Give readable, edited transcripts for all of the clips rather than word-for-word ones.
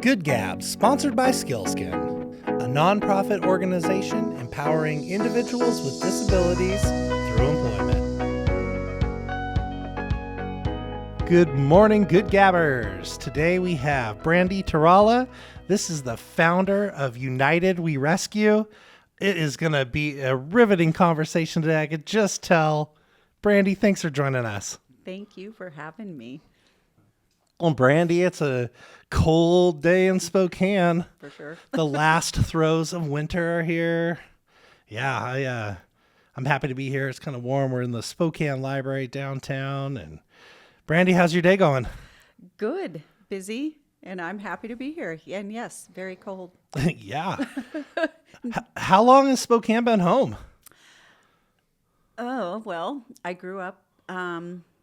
Good Gabs, sponsored by Skillskin, a nonprofit organization empowering individuals with disabilities through employment. Good morning, Good Gabbers. Today we have Brandy Tarala. This is the founder of United We Rescue. It is going to be a riveting conversation today. I could just tell. Brandy, thanks for joining us. Thank you for having me. Well, Brandy, it's a cold day in Spokane. For sure. The last throes of winter are here. Yeah, I'm happy to be here. It's kind of warm. We're in the Spokane Library downtown. And Brandy, how's your day going? Good. Busy. And I'm happy to be here. And yes, very cold. Yeah. How long has Spokane been home? Oh, well, I grew up, I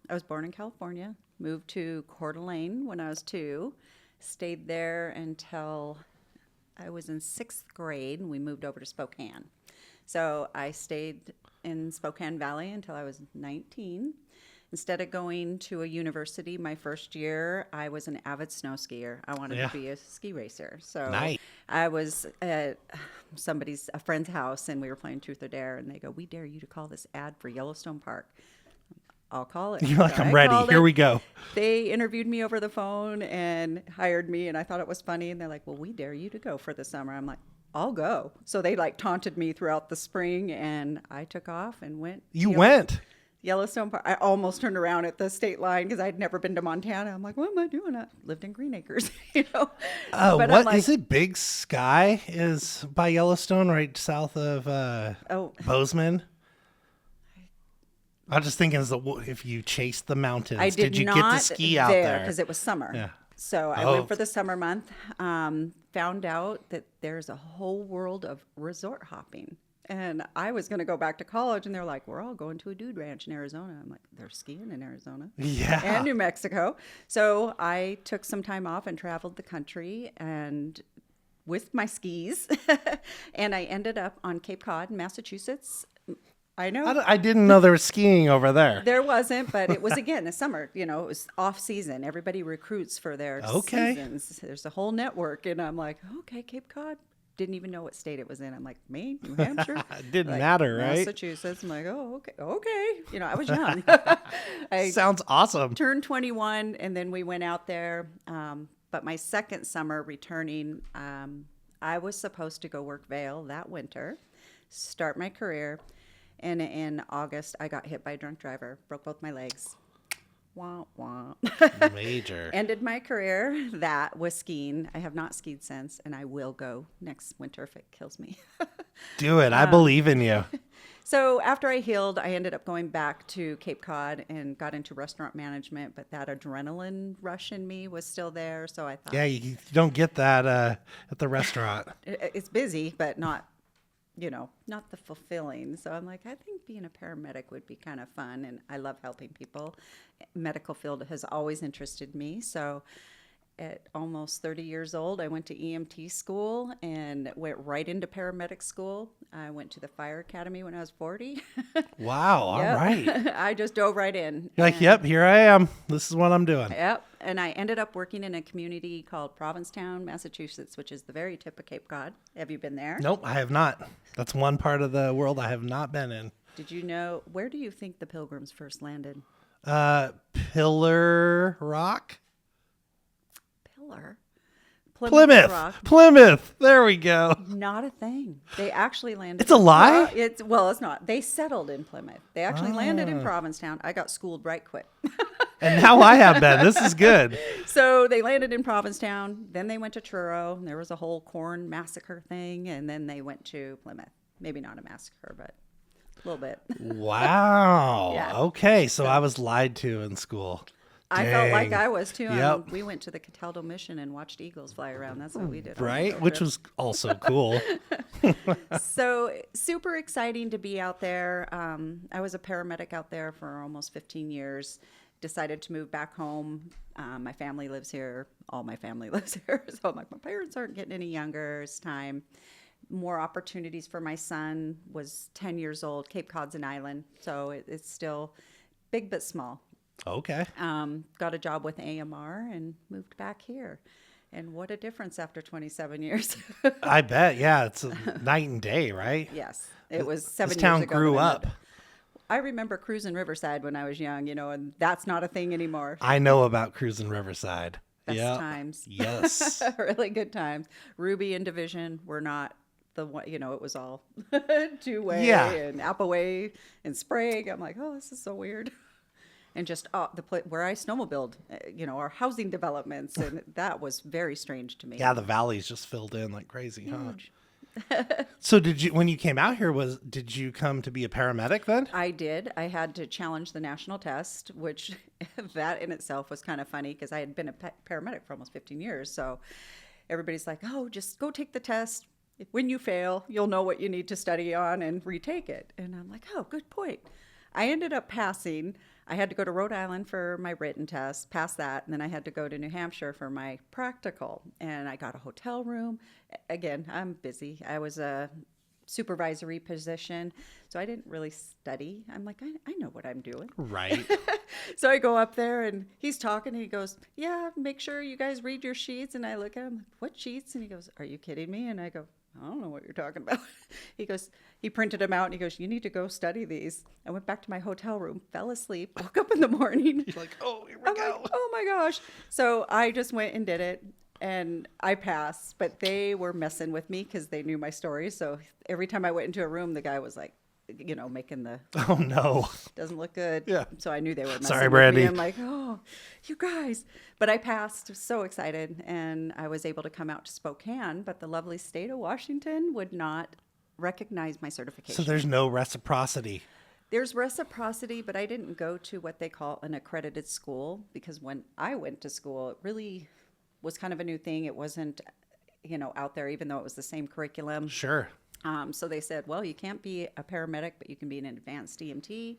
was born in California, moved to Coeur d'Alene when I was 2, stayed there until I was in 6th grade, and we moved over to Spokane. So I stayed in Spokane Valley until I was 19. Instead of going to a university my first year, I was an avid snow skier. I wanted to be a ski racer. So Nice. I was at a friend's house, and we were playing Truth or Dare, and they go, "We dare you to call this ad for Yellowstone Park." I'll call it. You're like, So I'm I ready. called Here it. we go. They interviewed me over the phone and hired me, and I thought it was funny. And they're like, "Well, we dare you to go for the summer." I'm like, "I'll go." So they taunted me throughout the spring, and I took off and went. You went. Yellowstone Park. I almost turned around at the state line because I'd never been to Montana. I'm like, what am I doing? I lived in Green Acres, But What I'm like, is it? Big Sky is by Yellowstone, right south of Bozeman. I'm just thinking, if you chased the mountains, I did you not get to ski out there? because it was summer. Yeah. So I went for the summer month. Found out that there's a whole world of resort hopping. And I was going to go back to college, and they're like, "We're all going to a dude ranch in Arizona." I'm like, "They're skiing in Arizona Yeah. and New Mexico." So I took some time off and traveled the country and with my skis, and I ended up on Cape Cod, Massachusetts. I know. I didn't know there was skiing over there. There wasn't, but it was, again, the summer. It was off season. Everybody recruits for their seasons. There's a whole network, and I'm like, okay, Cape Cod. Didn't even know what state it was in. I'm like, Maine, New Hampshire. It didn't matter, right? Massachusetts. I'm like, oh, okay. I was young. I Sounds awesome. turned 21, and then we went out there. But my second summer returning, I was supposed to go work Vail that winter, start my career. And in August, I got hit by a drunk driver, broke both my legs. Wah, wah. Major. Ended my career. That was skiing. I have not skied since, and I will go next winter if it kills me. Do it. I believe in you. So after I healed, I ended up going back to Cape Cod and got into restaurant management, but that adrenaline rush in me was still there. So I thought, Yeah, you don't get that at the restaurant. it's busy, but not the fulfilling. So I'm like, I think being a paramedic would be kind of fun, and I love helping people. Medical field has always interested me. So at almost 30 years old, I went to EMT school and went right into paramedic school. I went to the fire academy when I was 40. Wow, all right. I just dove right in. You're like, yep, here I am. This is what I'm doing. Yep. And I ended up working in a community called Provincetown, Massachusetts, which is the very tip of Cape Cod. Have you been there? Nope, I have not. That's one part of the world I have not been in. Did you know, where do you think the Pilgrims first landed? Pillar Rock? Pillar? Plymouth. Rock. Plymouth. There we go. Not a thing. They actually landed. It's a lie? It's not. They settled in Plymouth. They actually landed in Provincetown. I got schooled right quick. And now I have been. This is good. So they landed in Provincetown. Then they went to Truro. And there was a whole corn massacre thing. And then they went to Plymouth. Maybe not a massacre, but a little bit. Wow. Yeah. Okay, so I was lied to in school. I felt like Dang. I was too. Yep. We went to the Cataldo Mission and watched eagles fly around. That's what we did. Right? Which was also cool. So super exciting to be out there. I was a paramedic out there for almost 15 years. Decided to move back home. My family lives here. All my family lives here. So I'm like, my parents aren't getting any younger. It's time. More opportunities for my son. Was 10 years old. Cape Cod's an island. So it's still big but small. Okay. Got a job with AMR and moved back here. And what a difference after 27 years. I bet. Yeah, it's a night and day, right? Yes, it was 7 This years town ago. grew when I up. moved. I remember cruising Riverside when I was young, and that's not a thing anymore. I know about cruising Riverside. Best Yeah. times. Yes. Really good times. Ruby and Division were not the one, it was all two-way Yeah. and Appleway and Sprague. I'm like, oh, this is so weird. And just where I snowmobiled, our housing developments, and that was very strange to me. Yeah, the valley's just filled in like crazy, Huge. huh? So when you came out here, did you come to be a paramedic then? I did. I had to challenge the national test, which that in itself was kind of funny because I had been a paramedic for almost 15 years. So everybody's like, oh, just go take the test. When you fail, you'll know what you need to study on and retake it. And I'm like, oh, good point. I ended up passing. I had to go to Rhode Island for my written test, pass that, and then I had to go to New Hampshire for my practical. And I got a hotel room. Again, I'm busy. I was a supervisory position, so I didn't really study. I'm like, I know what I'm doing. Right. So I go up there, and he's talking, and he goes, yeah, make sure you guys read your sheets. And I look at him, like, what sheets? And he goes, are you kidding me? And I go, I don't know what you're talking about. He goes, he printed them out, and he goes, you need to go study these. I went back to my hotel room, fell asleep, woke up in the morning. You're like, oh, here we I'm go. like, oh my gosh. So I just went and did it, and I passed, but they were messing with me because they knew my story. So every time I went into a room, the guy was like, making the, Oh, no. doesn't look good. Yeah. So I knew they were messing Sorry, with Brandy. me. I'm like, oh, you guys. But I passed, so excited, and I was able to come out to Spokane, but the lovely state of Washington would not recognize my certification. So there's no reciprocity. There's reciprocity, but I didn't go to what they call an accredited school because when I went to school, it really was kind of a new thing. It wasn't, out there, even though it was the same curriculum. Sure. So they said, well, you can't be a paramedic, but you can be an advanced EMT.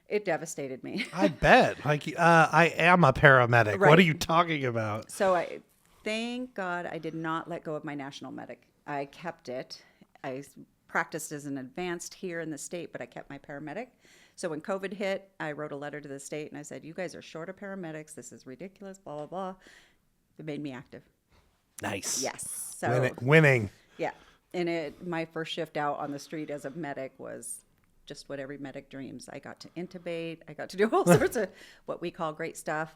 It devastated me. I bet. Like, I am a paramedic. Right. What are you talking about? So thank God I did not let go of my national medic. I kept it. I practiced as an advanced here in the state, but I kept my paramedic. So when COVID hit, I wrote a letter to the state and I said, you guys are short of paramedics. This is ridiculous, blah, blah, blah. It made me active. Nice. Yes. So Winning. yeah. And my first shift out on the street as a medic was just what every medic dreams. I got to intubate. I got to do all sorts of what we call great stuff.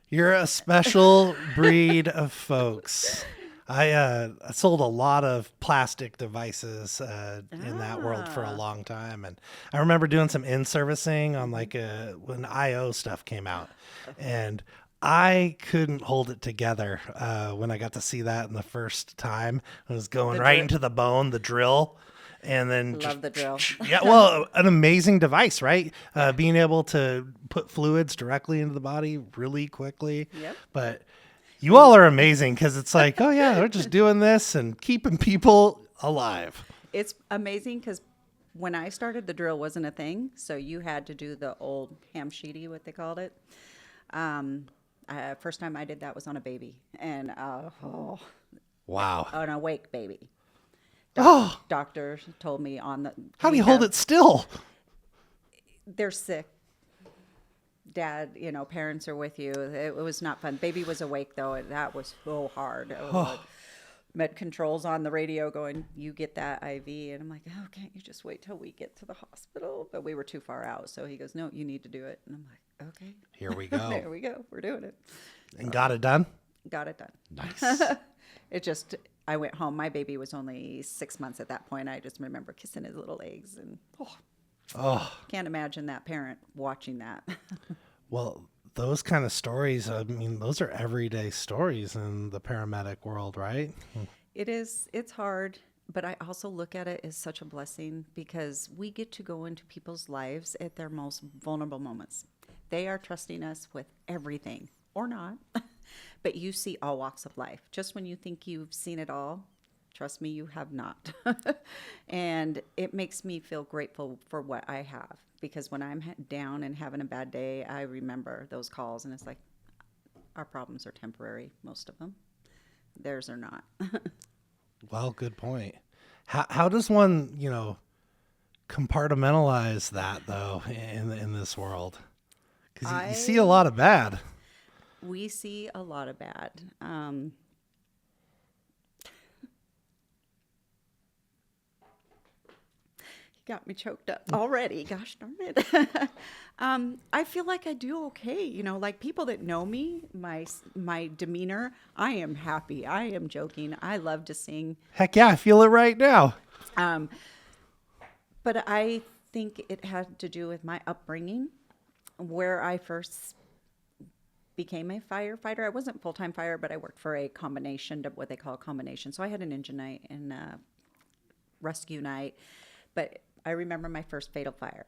You're a special breed of folks. I sold a lot of plastic devices in that world for a long time. And I remember doing some in-servicing on when IO stuff came out. And I couldn't hold it together when I got to see that in the first time. I was going right into the bone, the drill. And then Love the drill. Yeah, well, an amazing device, right? Being able to put fluids directly into the body really quickly. Yep. But you all are amazing because it's like, oh yeah, they're just doing this and keeping people alive. It's amazing because when I started, the drill wasn't a thing. So you had to do the old ham sheety, what they called it. First time I did that was on a baby. And Wow. an awake baby. Oh, Doctor told me on the. how do you hold it still? They're sick. Dad, parents are with you. It was not fun. Baby was awake though. And that was so hard. Med controls on the radio going, you get that IV. And I'm like, oh, can't you just wait till we get to the hospital? But we were too far out. So he goes, no, you need to do it. And I'm like, okay. Here we go. There we go. We're doing it. And got it done? Got it done. Nice. I went home. My baby was only 6 months at that point. I just remember kissing his little legs and can't imagine that parent watching that. Well, those kind of stories, I mean, those are everyday stories in the paramedic world, right? It is. It's hard, but I also look at it as such a blessing because we get to go into people's lives at their most vulnerable moments. They are trusting us with everything or not, but you see all walks of life. Just when you think you've seen it all, trust me, you have not. And it makes me feel grateful for what I have because when I'm down and having a bad day, I remember those calls and it's like, our problems are temporary, most of them. Theirs are not. Well, good point. How does one, compartmentalize that though in this world? Because you see a lot of bad. we see a lot of bad. Got me choked up already. Gosh darn it. I feel like I do okay. You know, like people that know me, my demeanor, I am happy. I am joking. I love to sing. Heck yeah, I feel it right now. But I think it had to do with my upbringing, where I first became a firefighter. I wasn't full-time fire, but I worked for a combination, what they call a combination. So I had an engine night and a rescue night. But I remember my first fatal fire.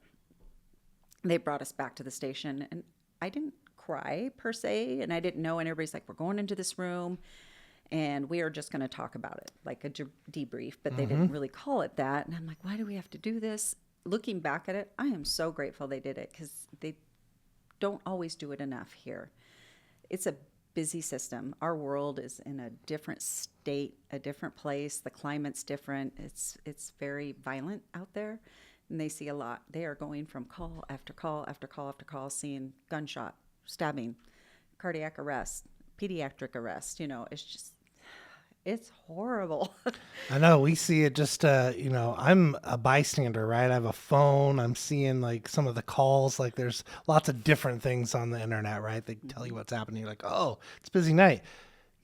They brought us back to the station, and I didn't cry per se, and I didn't know. And everybody's like, "We're going into this room, and we are just going to talk about it, like a debrief." But they didn't really call it that. And I'm like, "Why do we have to do this?" Looking back at it, I am so grateful they did it, because they don't always do it enough here. It's a busy system. Our world is in a different state, a different place. The climate's different. It's very violent out there, and they see a lot. They are going from call after call after call after call, seeing gunshot, stabbing, cardiac arrest, pediatric arrest. You know, it's horrible. I know, we see it just, I'm a bystander, right? I have a phone. I'm seeing like some of the calls, like there's lots of different things on the internet, right? They tell you what's happening. You're like, oh, it's a busy night.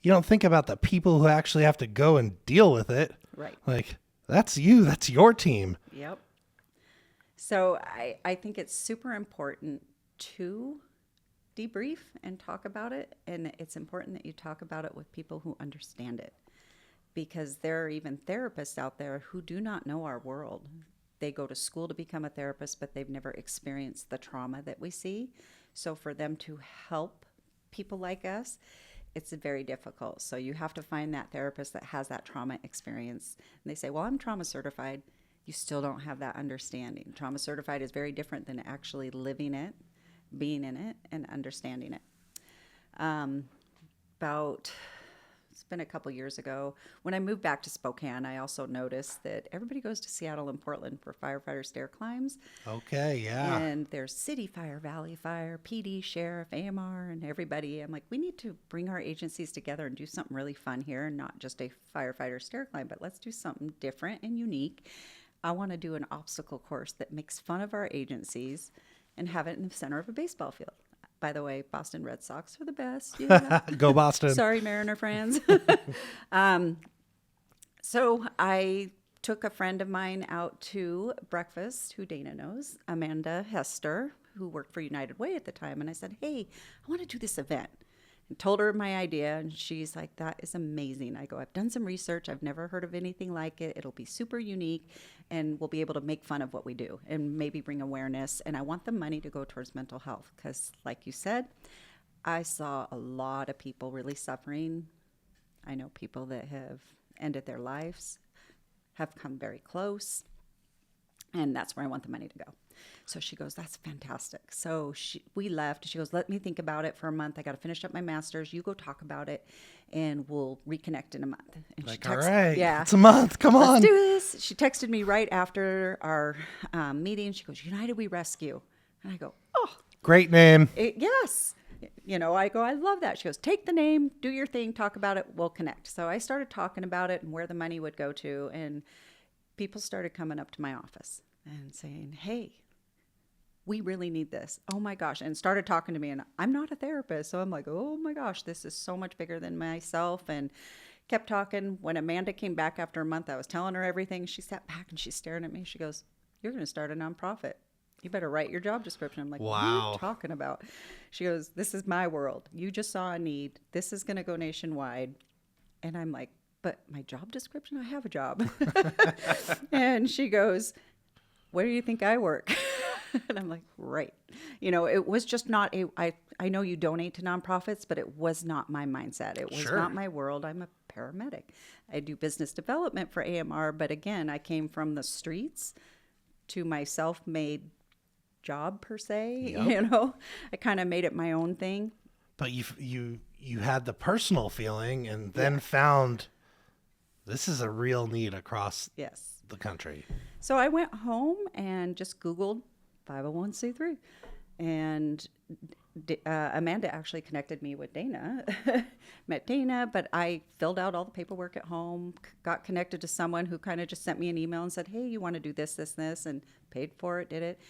You don't think about the people who actually have to go and deal with it. Right. Like, that's you, that's your team. Yep. So I think it's super important to debrief and talk about it. And it's important that you talk about it with people who understand it, because there are even therapists out there who do not know our world. They go to school to become a therapist, but they've never experienced the trauma that we see. So for them to help people like us, it's very difficult. So you have to find that therapist that has that trauma experience. And they say, well, I'm trauma certified. You still don't have that understanding. Trauma certified is very different than actually living it, being in it, and understanding it. It's been a couple years ago. When I moved back to Spokane, I also noticed that everybody goes to Seattle and Portland for firefighter stair climbs. Okay, yeah. And there's City Fire, Valley Fire, PD, Sheriff, AMR, and everybody. I'm like, we need to bring our agencies together and do something really fun here, and not just a firefighter stair climb, but let's do something different and unique. I want to do an obstacle course that makes fun of our agencies and have it in the center of a baseball field. By the way, Boston Red Sox are the best. Yeah. Go Boston. Sorry, Mariner friends. So I took a friend of mine out to breakfast, who Dana knows, Amanda Hester, who worked for United Way at the time. And I said, hey, I want to do this event. And told her my idea, and she's like, that is amazing. I go, I've done some research. I've never heard of anything like it. It'll be super unique, and we'll be able to make fun of what we do and maybe bring awareness. And I want the money to go towards mental health, because like you said, I saw a lot of people really suffering. I know people that have ended their lives, have come very close, and that's where I want the money to go. So she goes, that's fantastic. So we left. She goes, let me think about it for a month. I got to finish up my master's. You go talk about it, and we'll reconnect in a month. And like, all right, it's a month. Come Let's on. do this. She texted me right after our meeting. She goes, United We Rescue. And I go, oh. Great name. Yes. You know, I go, I love that. She goes, take the name, do your thing, talk about it, we'll connect. So I started talking about it and where the money would go to, and people started coming up to my office and saying, hey, we really need this. Oh my gosh. And started talking to me, and I'm not a therapist. So I'm like, oh my gosh, this is so much bigger than myself. And kept talking. When Amanda came back after a month, I was telling her everything. She sat back and she's staring at me. She goes, you're going to start a nonprofit. You better write your job description. I'm like, wow. What are you talking about? She goes, this is my world. You just saw a need. This is going to go nationwide. And I'm like, but my job description? I have a job. And she goes, where do you think I work? And I'm like, right. You know, it was just not I know you donate to nonprofits, but it was not my mindset. It was not my world. I'm a paramedic. I do business development for AMR, but again, I came from the streets to my self-made job per se. Yep. You know, I kind of made it my own thing. But you had the personal feeling, and then found this is a real need across the country. So I went home and just Googled 501c3, and Amanda actually connected me with Dana. Met Dana, but I filled out all the paperwork at home, got connected to someone who kind of just sent me an email and said, hey, you want to do this, this, and this, and paid for it, did it.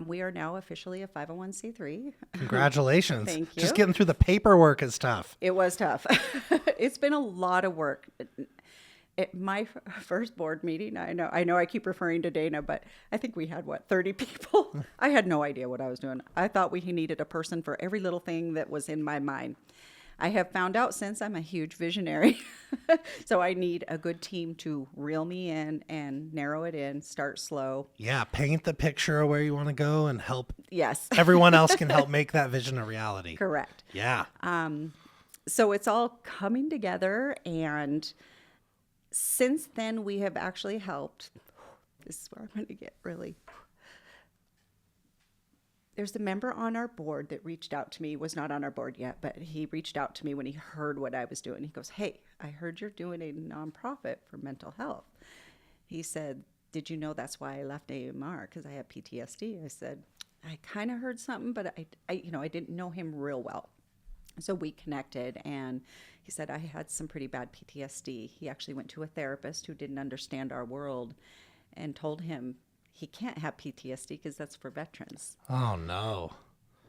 We are now officially a 501c3. Congratulations. Thank you. Just getting through the paperwork is tough. It was tough. It's been a lot of work. My first board meeting, I know I keep referring to Dana, but I think we had, 30 people? I had no idea what I was doing. I thought we needed a person for every little thing that was in my mind. I have found out since I'm a huge visionary, so I need a good team to reel me in and narrow it in, start slow. Yeah, paint the picture of where you want to go and help. Yes. Everyone else can help make that vision a reality. Correct. Yeah. So it's all coming together, and since then we have actually helped. This is where I'm going to get really... There's a member on our board that reached out to me, was not on our board yet, but he reached out to me when he heard what I was doing. He goes, hey, I heard you're doing a nonprofit for mental health. He said, did you know that's why I left AMR? Because I had PTSD. I said, I kind of heard something, but I didn't know him real well. So we connected, and he said I had some pretty bad PTSD. He actually went to a therapist who didn't understand our world and told him he can't have PTSD because that's for veterans. Oh, no.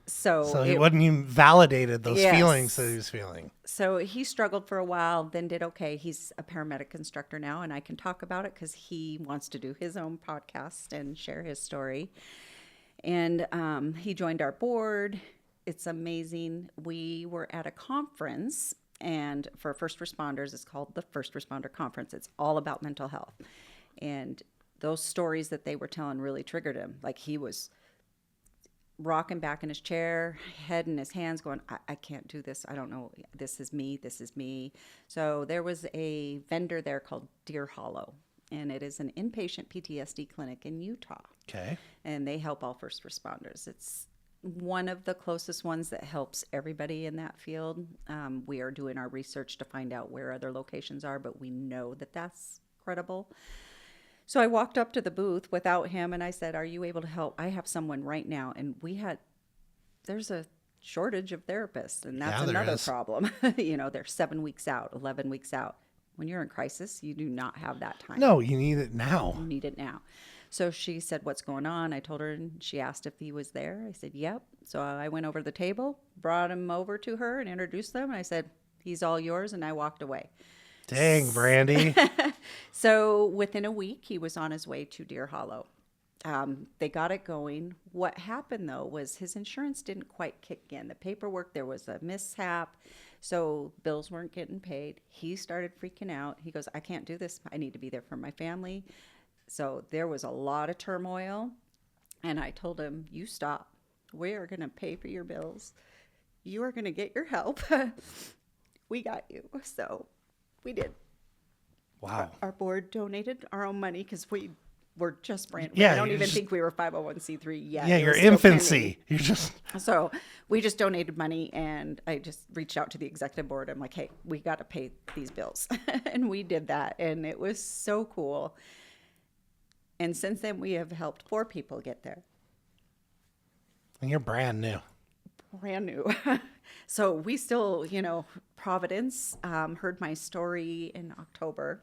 So he wasn't even validated those Yes. feelings that he was feeling. So he struggled for a while, then did okay. He's a paramedic instructor now, and I can talk about it because he wants to do his own podcast and share his story. And he joined our board. It's amazing. We were at a conference, and for first responders, it's called the First Responder Conference. It's all about mental health. And those stories that they were telling really triggered him. Like, he was rocking back in his chair, head in his hands, going, I can't do this. I don't know. This is me. This is me. So there was a vendor there called Deer Hollow, and it is an inpatient PTSD clinic in Utah. Okay. And they help all first responders. It's one of the closest ones that helps everybody in that field. We are doing our research to find out where other locations are, but we know that that's credible. So I walked up to the booth without him, and I said, are you able to help? I have someone right now. And there's a shortage of therapists, and that's another problem. They're 7 weeks out, 11 weeks out. When you're in crisis, you do not have that time. No, you need it now. You need it now. So she said, what's going on? I told her, and she asked if he was there. I said, yep. So I went over to the table, brought him over to her and introduced them. And I said, he's all yours. And I walked away. Dang, Brandy. So within a week, he was on his way to Deer Hollow. They got it going. What happened, though, was his insurance didn't quite kick in. The paperwork, there was a mishap. So bills weren't getting paid. He started freaking out. He goes, I can't do this. I need to be there for my family. So there was a lot of turmoil. And I told him, you stop. We are going to pay for your bills. You are going to get your help. We got you. So we did. Wow. Our board donated our own money because we were just brand new. Yeah, I don't you're even just- think we were 501c3 yet. Yeah, It your was still infancy. You're just... pending. So we just donated money, and I just reached out to the executive board. I'm like, hey, we got to pay these bills. And we did that, and it was so cool. And since then, we have helped 4 people get there. And you're brand new. Brand new. So we still, Providence heard my story in October.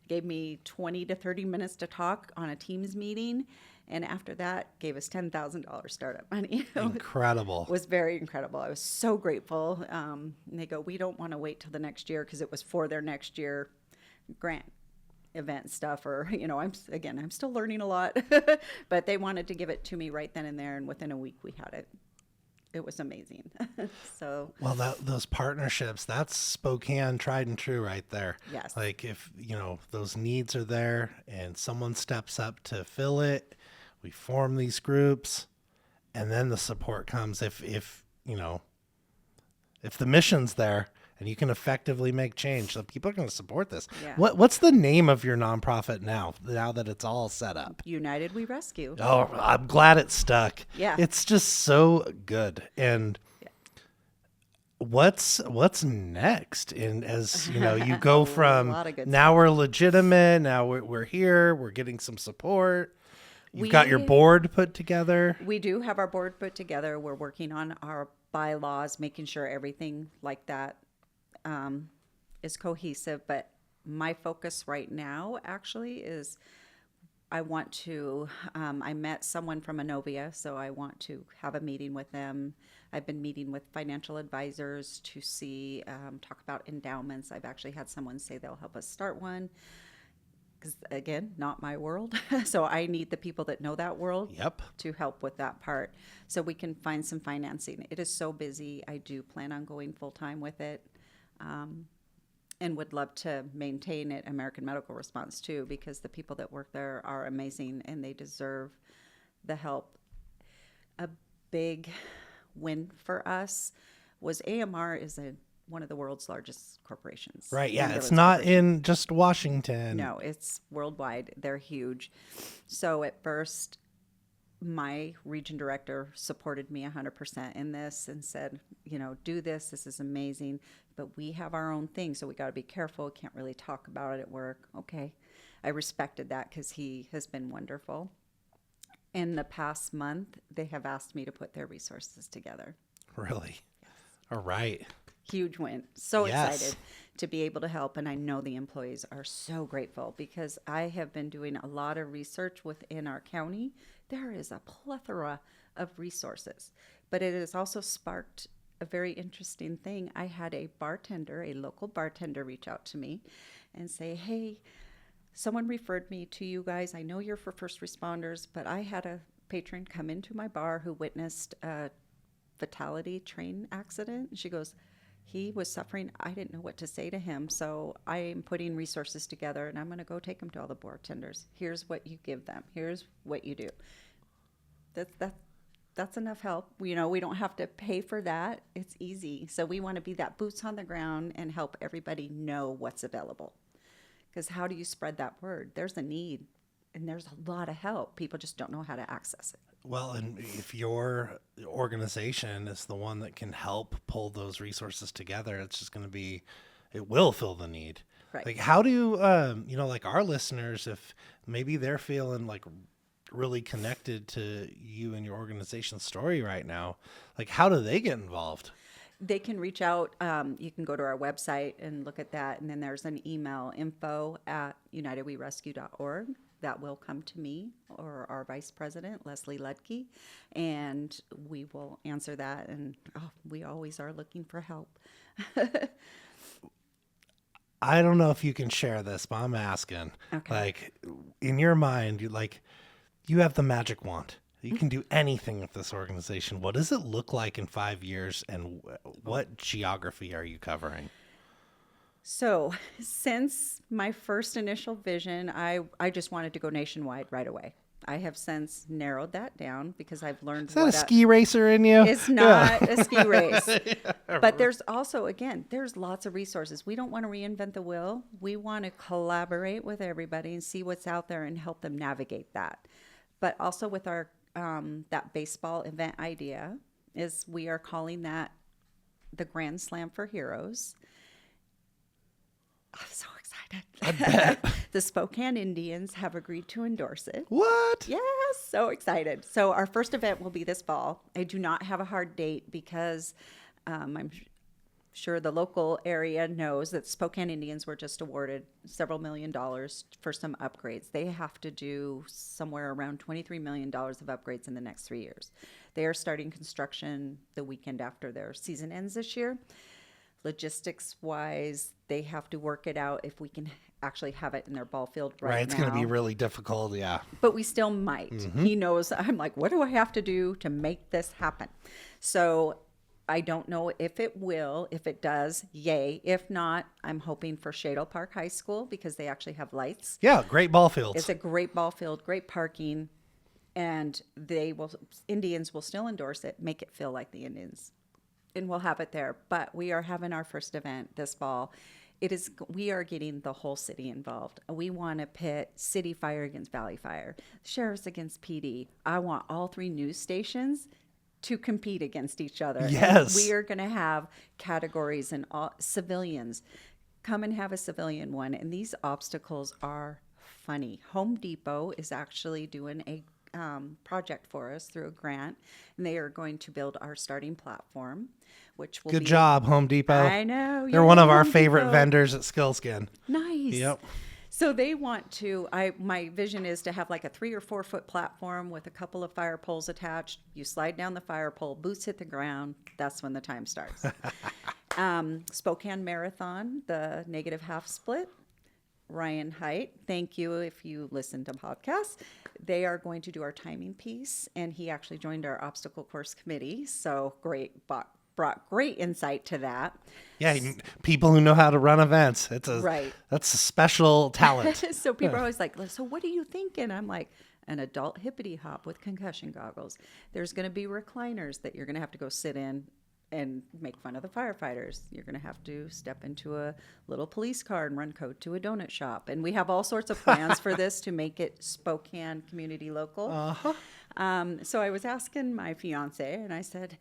Gave me 20 to 30 minutes to talk on a Teams meeting. And after that, gave us $10,000 startup money. Incredible. It was very incredible. I was so grateful. And they go, we don't want to wait till the next year, because it was for their next year grant event stuff. Or, I'm still learning a lot. But they wanted to give it to me right then and there. And within a week, we had it. It was amazing. So, Well, those partnerships, that's Spokane tried and true right there. Yes. Like, if, those needs are there and someone steps up to fill it, we form these groups, and then the support comes if the mission's there and you can effectively make change. So people are going to support this. Yeah. What's the name of your nonprofit now that it's all set up? United We Rescue. Oh, I'm glad it stuck. Yeah. It's just so good. And what's next? And as you go from lot of good now we're legitimate, now we're here, we're getting some support. You've got your board put together. We do have our board put together. We're working on our bylaws, making sure everything like that is cohesive. But my focus right now actually is I want to, I met someone from Innovia, so I want to have a meeting with them. I've been meeting with financial advisors to see, talk about endowments. I've actually had someone say they'll help us start one. Because again, not my world. So I need the people that know that world Yep. to help with that part so we can find some financing. It is so busy. I do plan on going full time with it, and would love to maintain it American Medical Response too, because the people that work there are amazing and they deserve the help. A big win for us was AMR is one of the world's largest corporations. Right. Yeah. It's not in just Washington. No, it's worldwide. They're huge. So at first, my region director supported me 100% in this and said, do this. This is amazing. But we have our own thing, so we got to be careful. Can't really talk about it at work. Okay. I respected that because he has been wonderful. In the past month, they have asked me to put their resources together. Really? Yes. All right. Huge win. So excited to be able to help. And I know the employees are so grateful because I have been doing a lot of research within our county. There is a plethora of resources, but it has also sparked a very interesting thing. I had a local bartender reach out to me and say, hey, someone referred me to you guys. I know you're for first responders, but I had a patron come into my bar who witnessed a fatality train accident. And she goes, he was suffering. I didn't know what to say to him. So I am putting resources together and I'm going to go take them to all the bartenders. Here's what you give them. Here's what you do. That's enough help. We don't have to pay for that. It's easy. So we want to be that boots on the ground and help everybody know what's available. Because how do you spread that word? There's a need and there's a lot of help. People just don't know how to access it. Well, and if your organization is the one that can help pull those resources together, it's just going to be, it will fill the need. Right. Like how do, like our listeners, if maybe they're feeling like really connected to you and your organization's story right now, like how do they get involved? They can reach out. You can go to our website and look at that. And then there's an email, info@unitedwerescue.org. That will come to me or our vice president, Leslie Ludke, and we will answer that. And we always are looking for help. I don't know if you can share this, but I'm asking. Okay. Like in your mind, you have the magic wand. You can do anything with this organization. What does it look like in 5 years, and what geography are you covering? So since my first initial vision, I just wanted to go nationwide right away. I have since narrowed that down because I've learned. Is that a ski racer in you? It's not a ski race. But there's also, again, there's lots of resources. We don't want to reinvent the wheel. We want to collaborate with everybody and see what's out there and help them navigate that. But also with our that baseball event idea is we are calling that the Grand Slam for Heroes. I'm so excited. I bet. The Spokane Indians have agreed to endorse it. What? Yes, so excited. So our first event will be this fall. I do not have a hard date because I'm sure the local area knows that Spokane Indians were just awarded several $1 million for some upgrades. They have to do somewhere around $23 million of upgrades in the next 3 years. They are starting construction the weekend after their season ends this year. Logistics wise, they have to work it out if we can actually have it in their ball field right It's now. going to be really difficult. Yeah. But we still might. Mm-hmm. He knows. I'm like, what do I have to do to make this happen? So I don't know if it will. If it does, yay. If not, I'm hoping for Shadle Park High School because they actually have lights. Yeah, great ball fields. It's a great ball field, great parking, and Indians will still endorse it, make it feel like the Indians. And we'll have it there. But we are having our first event this fall. We are getting the whole city involved. We want to pit City Fire against Valley Fire, sheriffs against PD. I want all 3 news stations to compete against each other. Yes. And we are going to have categories and civilians. Come and have a civilian one. And these obstacles are funny. Home Depot is actually doing a project for us through a grant, and they are going to build our starting platform, which will Good be... job, Home Depot. I know. They're one yay, of our Home favorite Depot. vendors at Skillskin. Nice. Yep. So they want to, my vision is to have like a 3 or 4 foot platform with a couple of fire poles attached. You slide down the fire pole, boots hit the ground. That's when the time starts. Spokane Marathon, the negative half split. Ryan Height, thank you if you listen to podcasts. They are going to do our timing piece, and he actually joined our obstacle course committee. So brought great insight to that. Yeah, people who know how to run events. Right. That's a special talent. So people are always like, so what do you think? And I'm like, an adult hippity hop with concussion goggles. There's going to be recliners that you're going to have to go sit in and make fun of the firefighters. You're going to have to step into a little police car and run code to a donut shop. And we have all sorts of plans for this to make it Spokane community local. So I was asking my fiance, and I said,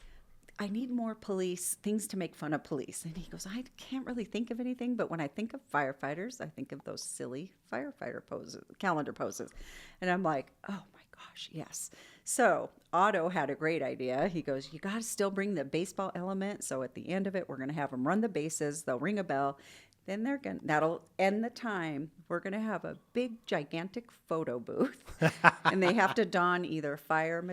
I need more police, things to make fun of police. And he goes, I can't really think of anything, but when I think of firefighters, I think of those silly firefighter poses, calendar poses. And I'm like, oh my gosh, yes. So Otto had a great idea. He goes, you got to still bring the baseball element. So at the end of it, we're going to have them run the bases. They'll ring a bell. Then that'll end the time. We're going to have a big, gigantic photo booth. And they have to don either fire,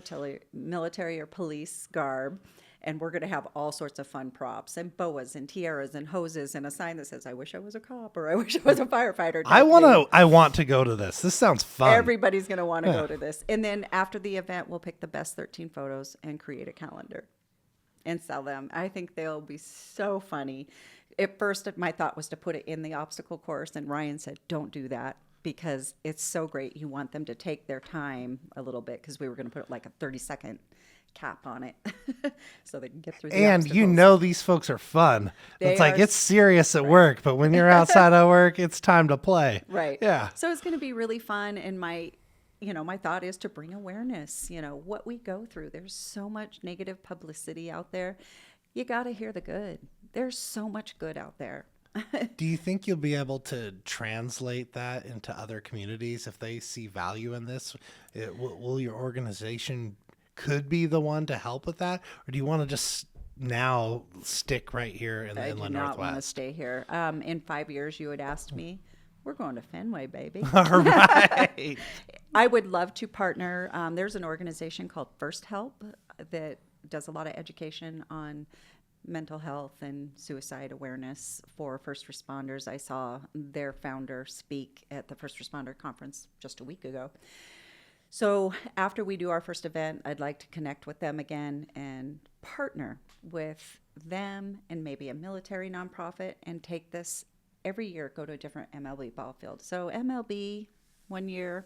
military, or police garb. And we're going to have all sorts of fun props and boas and tiaras and hoses and a sign that says, I wish I was a cop or I wish I was a firefighter. I want to go to this. This sounds fun. Everybody's going to want to go to this. And then after the event, we'll pick the best 13 photos and create a calendar and sell them. I think they'll be so funny. At first, my thought was to put it in the obstacle course. And Ryan said, don't do that because it's so great. You want them to take their time a little bit because we were going to put like a 30-second cap on it so they can get through the and obstacles. These folks are fun. It's like it's serious at work, but when you're outside of work, it's time to play. Right. Yeah. So it's going to be really fun. And my thought is to bring awareness, what we go through. There's so much negative publicity out there. You got to hear the good. There's so much good out there. Do you think you'll be able to translate that into other communities if they see value in this? Will your organization could be the one to help with that, or do you want to just now stick right here in the Inland Northwest? I do not want to stay here. In 5 years, you had asked me, we're going to Fenway, baby. All right. I would love to partner. There's an organization called First Help that does a lot of education on mental health and suicide awareness for first responders. I saw their founder speak at the First Responder Conference just a week ago. So after we do our first event, I'd like to connect with them again and partner with them and maybe a military nonprofit and take this every year, go to a different MLB ball field. So MLB, 1 year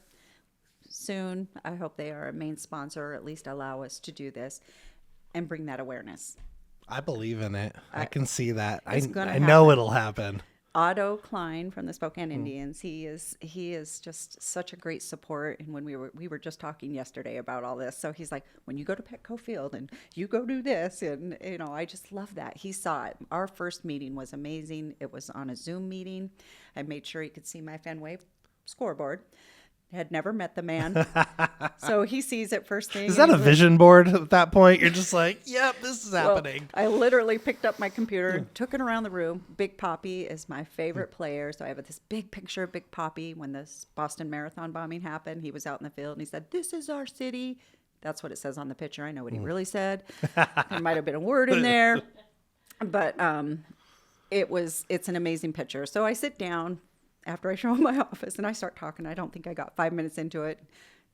soon, I hope they are a main sponsor, or at least allow us to do this and bring that awareness. I believe in it. I can see that. I happen. know it'll happen. Otto Klein from the Spokane Indians, he is just such a great support. And when we were just talking yesterday about all this, so he's like, when you go to Petco Field and you go do this, and I just love that. He saw it. Our first meeting was amazing. It was on a Zoom meeting. I made sure he could see my Fenway scoreboard. Had never met the man. So he sees it first thing. Is that a vision board at that point? You're just like, yep, this is happening. I literally picked up my computer and took it around the room. Big Poppy is my favorite player. So I have this big picture of Big Poppy when this Boston Marathon bombing happened. He was out in the field and he said, this is our city. That's what it says on the picture. I know what he really said. There might have been a word in there. But it's an amazing picture. So I sit down after I show him my office and I start talking. I don't think I got 5 minutes into it.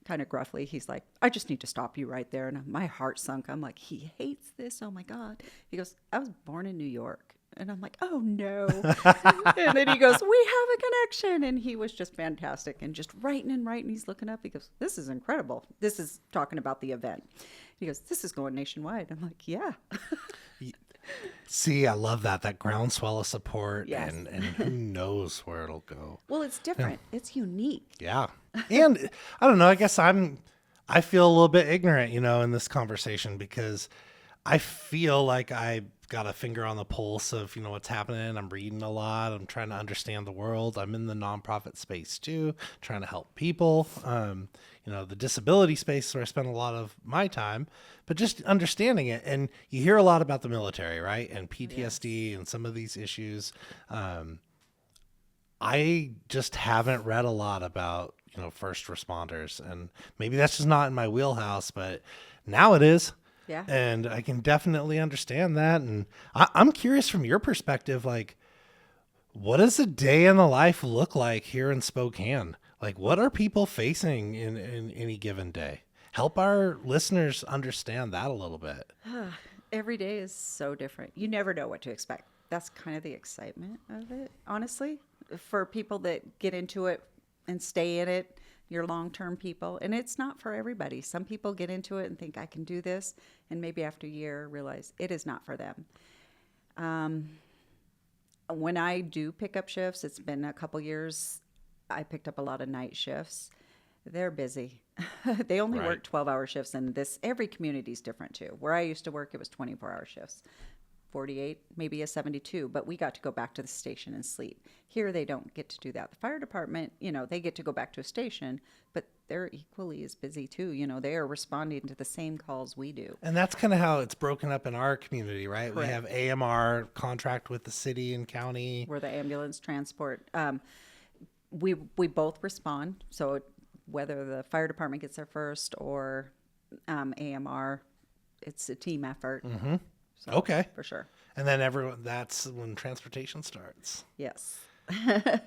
Kind of gruffly, he's like, I just need to stop you right there. And my heart sunk. I'm like, he hates this. Oh my God. He goes, I was born in New York. And I'm like, oh no. And then he goes, we have a connection. And he was just fantastic and just writing. He's looking up. He goes, this is incredible. This is talking about the event. He goes, this is going nationwide. I'm like, yeah. See, I love that groundswell of support. Yes. And who knows where it'll go. Well, it's different. Yeah. It's unique. Yeah. And I don't know, I guess I feel a little bit ignorant, in this conversation because I feel like I got a finger on the pulse of, what's happening. I'm reading a lot. I'm trying to understand the world. I'm in the nonprofit space too, trying to help people. The disability space where I spend a lot of my time, but just understanding it. And you hear a lot about the military, right? And PTSD and some of these issues. I just haven't read a lot about, first responders, and maybe that's just not in my wheelhouse, but now it is. Yeah. And I can definitely understand that. And I'm curious from your perspective, like, what does a day in the life look like here in Spokane? Like, what are people facing in any given day? Help our listeners understand that a little bit. Every day is so different. You never know what to expect. That's kind of the excitement of it, honestly, for people that get into it and stay in it. Your long-term people, and it's not for everybody. Some people get into it and think I can do this, and maybe after a year realize it is not for them. When I do pick up shifts, it's been a couple years, I picked up a lot of night shifts. They're busy. They only work 12-hour shifts, and every community is different too. Where I used to work, it was 24-hour shifts. 48, maybe a 72, but we got to go back to the station and sleep. Here, they don't get to do that. The fire department, they get to go back to a station, but they're equally as busy too. They are responding to the same calls we do. And that's kind of how it's broken up in our community, right? Correct. We have AMR contract with the city and county. We're the ambulance transport. We both respond. So whether the fire department gets there first or AMR, it's a team effort. Mm-hmm. So, okay. For sure. And then that's when transportation starts. Yes.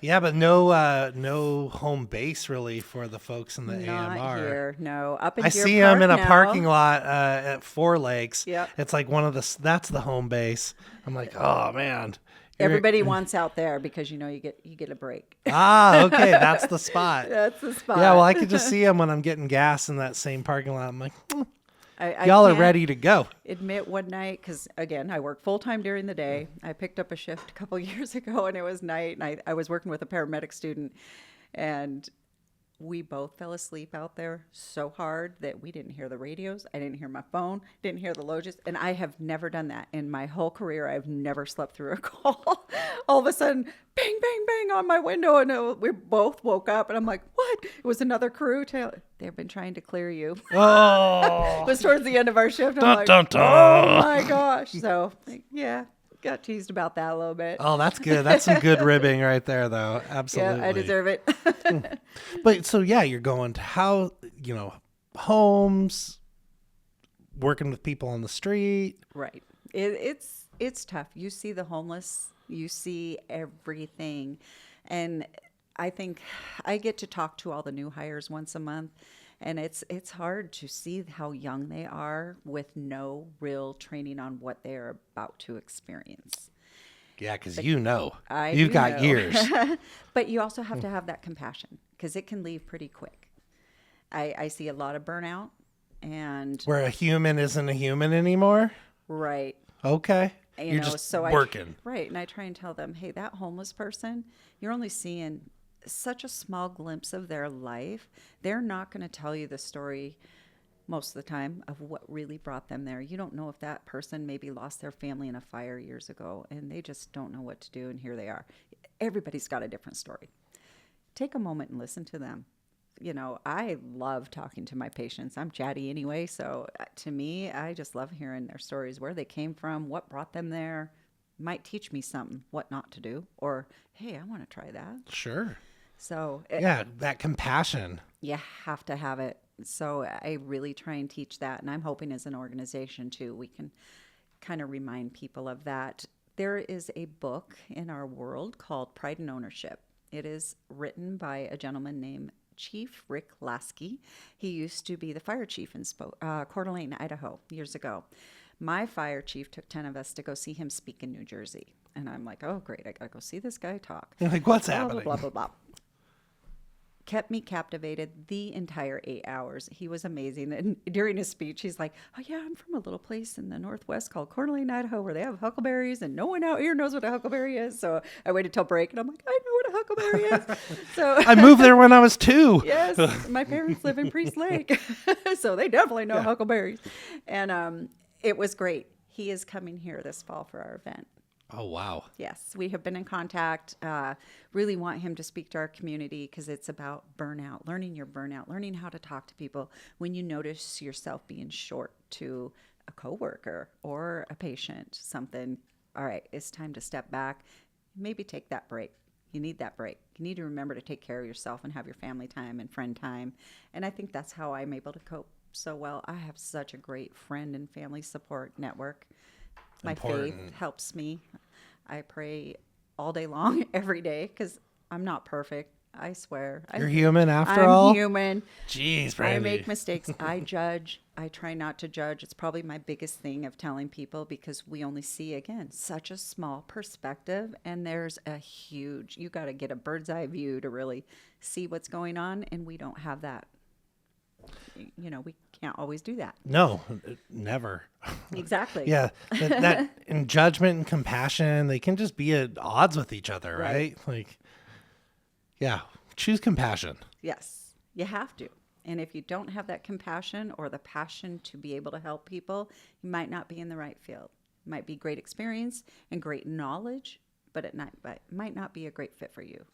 Yeah, but no home base really for the folks in the Not AMR. here, no. Up in I Deer see Park them in a now. parking lot at Four Lakes. Yep. It's like that's the home base. I'm like, oh man. Everybody wants out there because you get a break. Okay, that's the spot. That's the spot. Yeah, well, I could just see them when I'm getting gas in that same parking lot. I'm like, I y'all are can't ready to go. Admit one night, because again, I work full time during the day. I picked up a shift a couple years ago, and it was night, and I was working with a paramedic student, and we both fell asleep out there so hard that we didn't hear the radios. I didn't hear my phone, didn't hear the logis, and I have never done that in my whole career. I've never slept through a call. All of a sudden, bang, bang, bang on my window, and we both woke up, and I'm like, what? It was another crew. They've been trying to clear you. Oh. It was towards the end of our shift. I'm like, Dun, dun. oh my gosh. So, yeah, got teased about that a little bit. Oh, that's good. That's some good ribbing right there, though. Absolutely. Yeah, I deserve it. But so, yeah, you're going to homes, working with people on the street. Right. It's tough. You see the homeless, you see everything. And I think I get to talk to all the new hires once a month, and it's hard to see how young they are with no real training on what they're about to experience. Yeah, because You've got years. But you also have to have that compassion because it can leave pretty quick. I see a lot of burnout and Where a human isn't a human anymore. right. Okay. You You're know, just so working. Right. And I try and tell them, hey, that homeless person, you're only seeing such a small glimpse of their life. They're not going to tell you the story most of the time of what really brought them there. You don't know if that person maybe lost their family in a fire years ago and they just don't know what to do, and here they are. Everybody's got a different story. Take a moment and listen to them. I love talking to my patients. I'm chatty anyway, so to me, I just love hearing their stories, where they came from, what brought them there. Might teach me something, what not to do, or, hey, I want to try that. Sure. So Yeah, that compassion. you have to have it. So I really try and teach that, and I'm hoping as an organization too, we can kind of remind people of that. There is a book in our world called Pride and Ownership. It is written by a gentleman named Chief Rick Lasky. He used to be the fire chief in Coeur d'Alene, Idaho, years ago. My fire chief took 10 of us to go see him speak in New Jersey. And I'm like, oh, great, I got to go see this guy talk. You're like, what's Blah, happening? blah, blah, blah, blah. Kept me captivated the entire 8 hours. He was amazing. And during his speech, he's like, oh, yeah, I'm from a little place in the Northwest called Coeur d'Alene, Idaho, where they have huckleberries, and no one out here knows what a huckleberry is. So I waited till break, and I'm like, I know what a huckleberry is. So I moved there when I was 2. yes, my parents live in Priest Lake, so they definitely know huckleberries. And It was great. He is coming here this fall for our event. Oh, wow. Yes, we have been in contact. Really want him to speak to our community because it's about burnout, learning your burnout, learning how to talk to people when you notice yourself being short to a coworker or a patient, something. All right, it's time to step back, maybe take that break. You need that break. You need to remember to take care of yourself and have your family time and friend time. And I think that's how I'm able to cope so well. I have such a great friend and family support network. My faith helps me. I pray all day long, every day, because I'm not perfect. I swear. You're human after all? I'm human. Jeez, Brandy. I make mistakes. I judge. I try not to judge. It's probably my biggest thing of telling people because we only see, again, such a small perspective. And there's a huge, you got to get a bird's eye view to really see what's going on. And we don't have that. You know, we can't always do that. No, never. Exactly. Yeah, that and judgment and compassion, they can just be at odds with each other, right? Like, yeah, choose compassion. Yes, you have to. And if you don't have that compassion or the passion to be able to help people, you might not be in the right field. It might be great experience and great knowledge, but it might not be a great fit for you.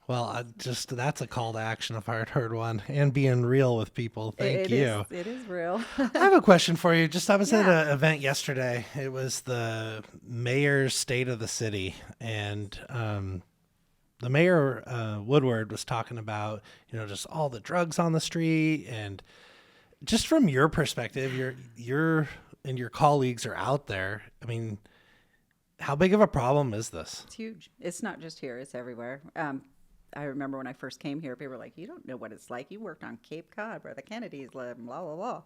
Well, that's a call to action if I had heard one, and being real with people. Thank you. It is real. I have a question for you. I was at an event yesterday. It was the mayor's state of the city, and the mayor Woodward was talking about, just all the drugs on the street, and just from your perspective, you're and your colleagues are out there. I mean, how big of a problem is this? It's huge. It's not just here; it's everywhere. I remember when I first came here, people were like, "You don't know what it's like. You worked on Cape Cod where the Kennedys live, blah, blah, blah."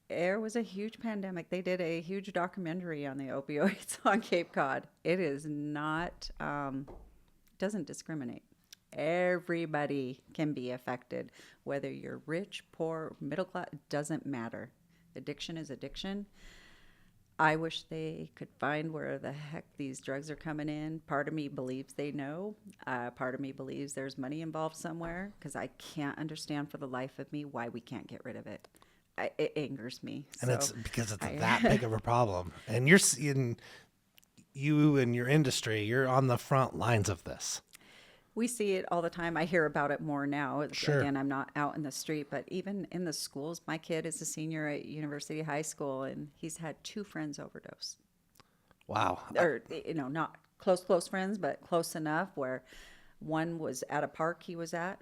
There was a huge pandemic. They did a huge documentary on the opioids on Cape Cod. It is not, doesn't discriminate. Everybody can be affected, whether you're rich, poor, middle class, it doesn't matter. Addiction is addiction. I wish they could find where the heck these drugs are coming in. Part of me believes they know. Part of me believes there's money involved somewhere because I can't understand for the life of me why we can't get rid of it. It angers me. And it's because it's that big of a problem. And you and your industry, you're on the front lines of this. We see it all the time. I hear about it more now. Sure. Again, I'm not out in the street, but even in the schools, my kid is a senior at University High School, and he's had 2 friends overdose. Wow. Or, not close friends, but close enough where one was at a park he was at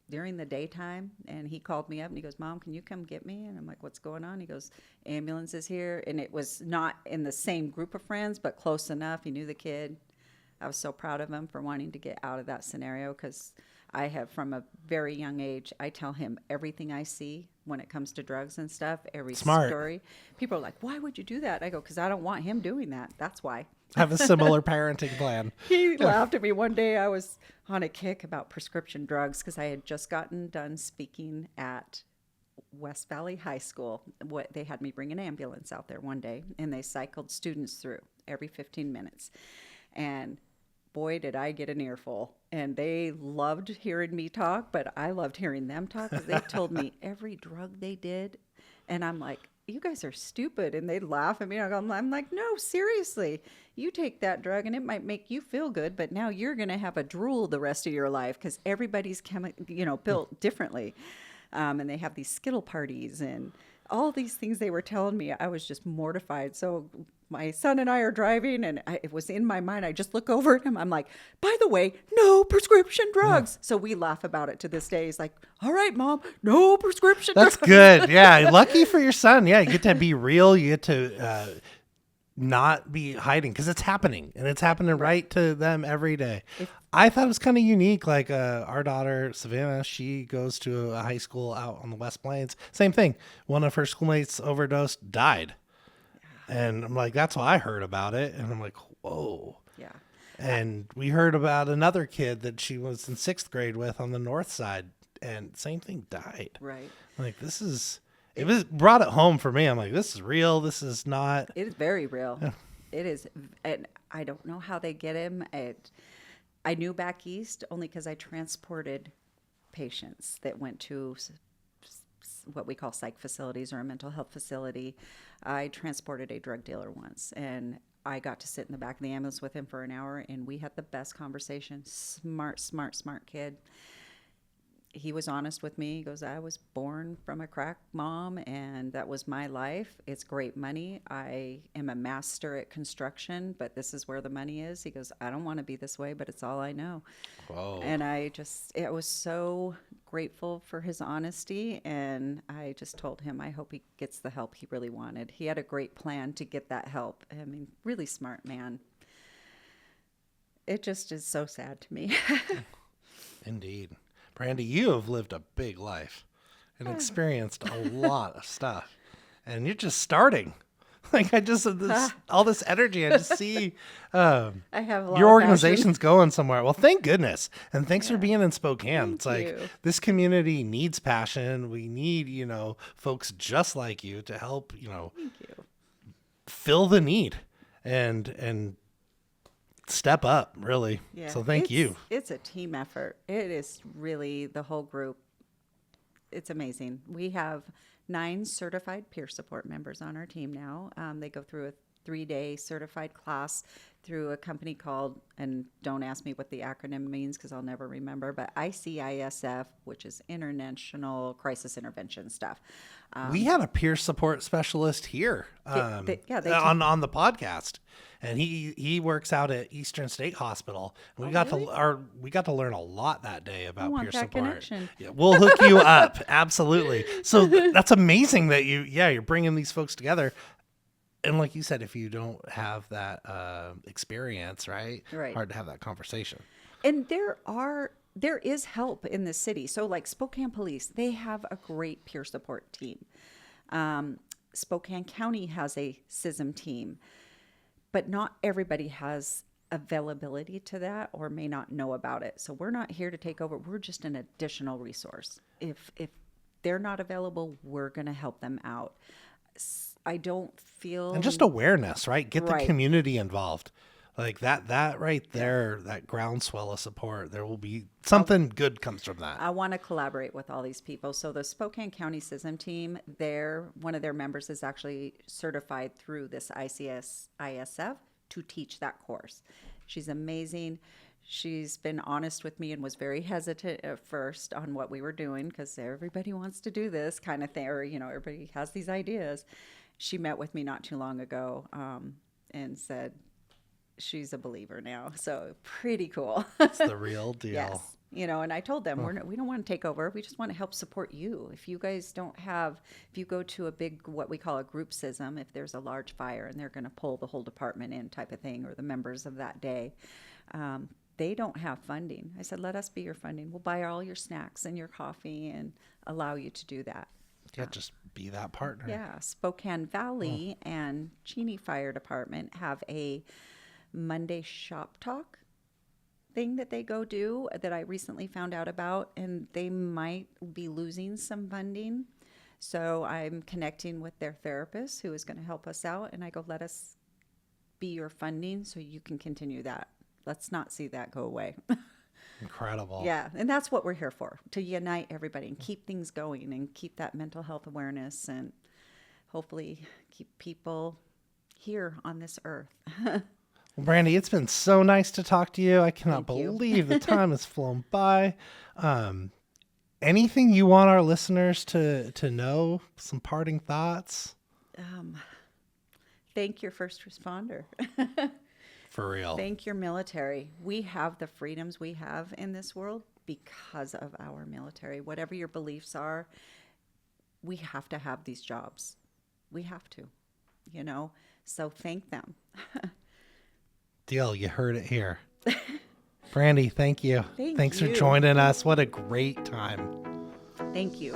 during the daytime, and he called me up, and he goes, "Mom, can you come get me?" And I'm like, "What's going on?" He goes, "Ambulance is here." And it was not in the same group of friends, but close enough. He knew the kid. I was so proud of him for wanting to get out of that scenario because I have, from a very young age, I tell him everything I see when it comes to drugs and stuff, every story. People are like, "Why would you do that?" I go, "Because I don't want him doing that. That's why." I have a similar parenting plan. He laughed at me one day. I was on a kick about prescription drugs because I had just gotten done speaking at West Valley High School. They had me bring an ambulance out there one day, and they cycled students through every 15 minutes. And boy, did I get an earful. And they loved hearing me talk, but I loved hearing them talk because they told me every drug they did. And I'm like, "You guys are stupid." And they'd laugh at me. I'm like, "No, seriously. You take that drug and it might make you feel good, but now you're going to have a drool the rest of your life because everybody's built differently." And they have these Skittle parties and all these things they were telling me. I was just mortified. So my son and I are driving, and it was in my mind. I just look over at him. I'm like, "By the way, no prescription drugs." So we laugh about it to this day. He's like, "All right, Mom, no prescription drugs." That's good. Yeah. Lucky for your son. Yeah. You get to be real. You get to not be hiding because it's happening, and it's happening right to them every day. I thought it was kind of unique. Like our daughter, Savannah, she goes to a high school out on the West Plains. Same thing. One of her schoolmates overdosed, died. And I'm like, that's why I heard about it. And I'm like, whoa. Yeah. And we heard about another kid that she was in 6th grade with on the north side. And same thing, died. Right. Like, it was brought it home for me. I'm like, this is real. This is not. It is very real. Yeah. It is. And I don't know how they get him. I knew back east only because I transported patients that went to what we call psych facilities or a mental health facility. I transported a drug dealer once, and I got to sit in the back of the ambulance with him for an hour, and we had the best conversation. Smart kid. He was honest with me. He goes, I was born from a crack mom, and that was my life. It's great money. I am a master at construction, but this is where the money is. He goes, I don't want to be this way, but it's all I know. Whoa. And I was so grateful for his honesty, and I just told him I hope he gets the help he really wanted. He had a great plan to get that help. I mean, really smart man. It just is so sad to me. Indeed. Brandy, you have lived a big life and experienced a lot of stuff, and you're just starting. Like all this energy, I just see I have a lot your of organization's going somewhere. Well, thank goodness, and thanks for being in Spokane. It's like you. this community needs passion. We need folks just like you to help Thank you. fill the need and step up, really. Yeah. So thank you. It's a team effort. It is really the whole group. It's amazing. We have 9 certified peer support members on our team now. They go through a 3-day certified class through a company called, and don't ask me what the acronym means because I'll never remember, but ICISF, which is International Crisis Intervention stuff. We had a peer support specialist here on the podcast, and he works out at Eastern State Hospital. And we got to learn a lot that day about peer support. Connection. Yeah, we'll hook you up, absolutely. So that's amazing that you're bringing these folks together. And like you said, if you don't have that experience, right, hard to have that conversation. And there is help in the city. So like Spokane Police, they have a great peer support team. Spokane County has a CISM team, but not everybody has availability to that or may not know about it. So we're not here to take over. We're just an additional resource. If they're not available, we're going to help them out. I don't feel... And just awareness, right? Get the community involved. Like that right there, that groundswell of support, there will be something good comes from that. I want to collaborate with all these people. So the Spokane County CISM team, one of their members is actually certified through this ISF to teach that course. She's amazing. She's been honest with me and was very hesitant at first on what we were doing because everybody wants to do this kind of thing, or everybody has these ideas. She met with me not too long ago and said she's a believer now. So pretty cool. It's the real deal. Yes. And I told them we don't want to take over. We just want to help support you. If you guys if you go to a big, what we call a group CISM, if there's a large fire and they're going to pull the whole department in type of thing, or the members of that day, they don't have funding. I said, let us be your funding. We'll buy all your snacks and your coffee and allow you to do that. Yeah, just be that partner. Yeah. Spokane Valley and Cheney Fire Department have a Monday shop talk thing that they go do that I recently found out about, and they might be losing some funding. So I'm connecting with their therapist who is going to help us out, and I go, let us be your funding so you can continue that. Let's not see that go away. Incredible. Yeah, and that's what we're here for, to unite everybody and keep things going and keep that mental health awareness and hopefully keep people here on this earth. Well, Brandy, it's been so nice to talk to you. I cannot believe the time has flown by. Anything you want our listeners to know? Some parting thoughts? Thank your first responder. For real. Thank your military. We have the freedoms we have in this world because of our military. Whatever your beliefs are, we have to have these jobs. We have to, so thank them. Deal. You heard it here. Brandy, thank you. Thanks for joining us. What a great time. Thank you.